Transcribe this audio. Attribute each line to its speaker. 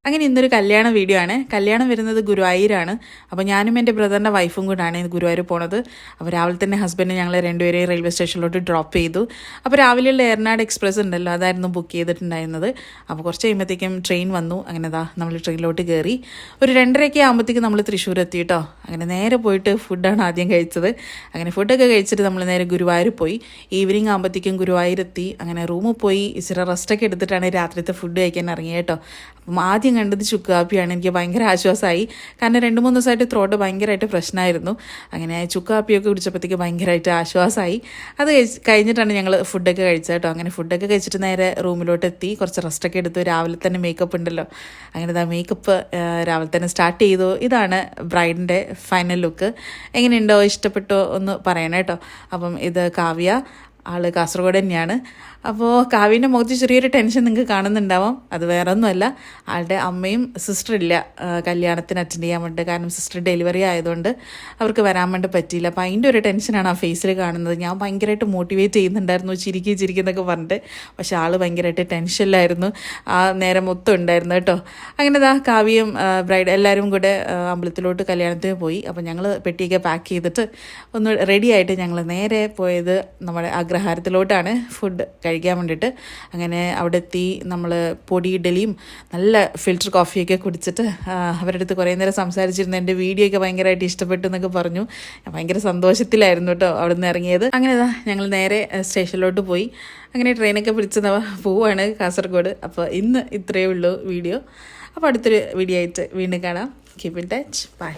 Speaker 1: അങ്ങനെ ഇന്നൊരു കല്യാണ വീഡിയോ ആണ്. കല്യാണം വരുന്നത് ഗുരുവായൂരാണ്. അപ്പോൾ ഞാനും എൻ്റെ ബ്രദറിൻ്റെ വൈഫും കൂടാണ് ഗുരുവായൂർ പോണത്. അപ്പോൾ രാവിലെ തന്നെ ഹസ്ബൻഡ് ഞങ്ങളെ രണ്ടുപേരെയും റെയിൽവേ സ്റ്റേഷനിലോട്ട് ഡ്രോപ്പ് ചെയ്തു. അപ്പോൾ രാവിലെയുള്ള എറണാട് എക്സ്പ്രസ് ഉണ്ടല്ലോ, അതായിരുന്നു ബുക്ക് ചെയ്തിട്ടുണ്ടായിരുന്നത്. അപ്പോൾ കുറച്ച് കഴിയുമ്പോഴത്തേക്കും ട്രെയിൻ വന്നു. അങ്ങനെ നമ്മൾ ട്രെയിനിലോട്ട് കയറി. ഒരു 2:30 ആകുമ്പോഴത്തേക്കും നമ്മൾ തൃശ്ശൂർ എത്തി കേട്ടോ. അങ്ങനെ നേരെ പോയിട്ട് ഫുഡാണ് ആദ്യം കഴിച്ചത്. അങ്ങനെ ഫുഡൊക്കെ കഴിച്ചിട്ട് നമ്മൾ നേരെ ഗുരുവായൂർ പോയി. ഈവനിങ് ആകുമ്പോഴത്തേക്കും ഗുരുവായൂരെത്തി. അങ്ങനെ റൂമിൽ പോയി ഇച്ചിരി റെസ്റ്റൊക്കെ എടുത്തിട്ടാണ് രാത്രിത്തെ ഫുഡ് കഴിക്കാൻ ഇറങ്ങിയത് കേട്ടോ. അപ്പം ആദ്യം കണ്ടത് ചുക്ക് കാപ്പിയാണ്. എനിക്ക് ഭയങ്കര ആശ്വാസമായി. കാരണം 2-3 ദിവസമായിട്ട് ത്രോട്ട് ഭയങ്കരമായിട്ട് പ്രശ്നമായിരുന്നു. അങ്ങനെ ചുക്ക് കാപ്പിയൊക്കെ കുടിച്ചപ്പോഴത്തേക്ക് ഭയങ്കരമായിട്ട് ആശ്വാസമായി. അത് കഴിഞ്ഞിട്ടാണ് ഞങ്ങൾ ഫുഡൊക്കെ കഴിച്ചത് കേട്ടോ. അങ്ങനെ ഫുഡൊക്കെ കഴിച്ചിട്ട് നേരെ റൂമിലോട്ട് എത്തി. കുറച്ച് റെസ്റ്റൊക്കെ എടുത്തു. രാവിലെ തന്നെ മേക്കപ്പ് ഉണ്ടല്ലോ, അങ്ങനെ മേക്കപ്പ് രാവിലെ തന്നെ സ്റ്റാർട്ട് ചെയ്തു. ഇതാണ് ബ്രൈഡിൻ്റെ ഫൈനൽ ലുക്ക്. എങ്ങനെയുണ്ടോ, ഇഷ്ടപ്പെട്ടോ ഒന്ന് പറയണം കേട്ടോ. അപ്പം ഇത് കാവ്യ, ആള് കാസർഗോഡ് തന്നെയാണ്. അപ്പോൾ കാവ്യൻ്റെ മുഖത്ത് ചെറിയൊരു ടെൻഷൻ നിങ്ങൾക്ക് കാണുന്നുണ്ടാവാം. അത് വേറെ ഒന്നുമല്ല, ആളുടെ അമ്മയും സിസ്റ്ററില്ല കല്യാണത്തിന് അറ്റൻഡ് ചെയ്യാൻ വേണ്ടി. കാരണം സിസ്റ്റർ ഡെലിവറി ആയതുകൊണ്ട് അവർക്ക് വരാൻ വേണ്ടി പറ്റിയില്ല. അപ്പോൾ അതിൻ്റെ ഒരു ടെൻഷനാണ് ആ ഫേസിൽ കാണുന്നത്. ഞാൻ ഭയങ്കരമായിട്ട് മോട്ടിവേറ്റ് ചെയ്യുന്നുണ്ടായിരുന്നു, ചിരിക്കുന്നൊക്കെ പറഞ്ഞിട്ട്. പക്ഷെ ആൾ ഭയങ്കരമായിട്ട് ടെൻഷനിലായിരുന്നു. ആ നേരം മൊത്തം ഉണ്ടായിരുന്നു കേട്ടോ. അങ്ങനെ കാവ്യയും ബ്രൈഡ് എല്ലാവരും കൂടെ അമ്പലത്തിലോട്ട് കല്യാണത്തിന് പോയി. അപ്പോൾ ഞങ്ങൾ പെട്ടിയൊക്കെ പാക്ക് ചെയ്തിട്ട് ഒന്ന് റെഡി ആയിട്ട് ഞങ്ങൾ നേരെ പോയത് നമ്മുടെ അഗ്രഹാരത്തിലോട്ടാണ് ഫുഡ് കഴിക്കാൻ വേണ്ടിയിട്ട്. അങ്ങനെ അവിടെ എത്തി. നമ്മൾ പൊടി ഇഡലിയും നല്ല ഫിൽറ്റർ കോഫിയൊക്കെ കുടിച്ചിട്ട് അവരുടെ അടുത്ത് കുറേ നേരം സംസാരിച്ചിരുന്നു. എൻ്റെ വീഡിയോ ഒക്കെ ഭയങ്കരമായിട്ട് ഇഷ്ടപ്പെട്ടു എന്നൊക്കെ പറഞ്ഞു. ഭയങ്കര സന്തോഷത്തിലായിരുന്നു കേട്ടോ അവിടെ നിന്ന് ഇറങ്ങിയത്. അങ്ങനെ ഞങ്ങൾ നേരെ സ്റ്റേഷനിലോട്ട് പോയി. അങ്ങനെ ട്രെയിനൊക്കെ പിടിച്ച് പോവുകയാണ് കാസർഗോഡ്. അപ്പോൾ ഇന്ന് ഇത്രയേ ഉള്ളൂ വീഡിയോ. അപ്പോൾ അടുത്തൊരു വീഡിയോ ആയിട്ട് വീണ്ടും കാണാം. Keep in touch. ബൈ.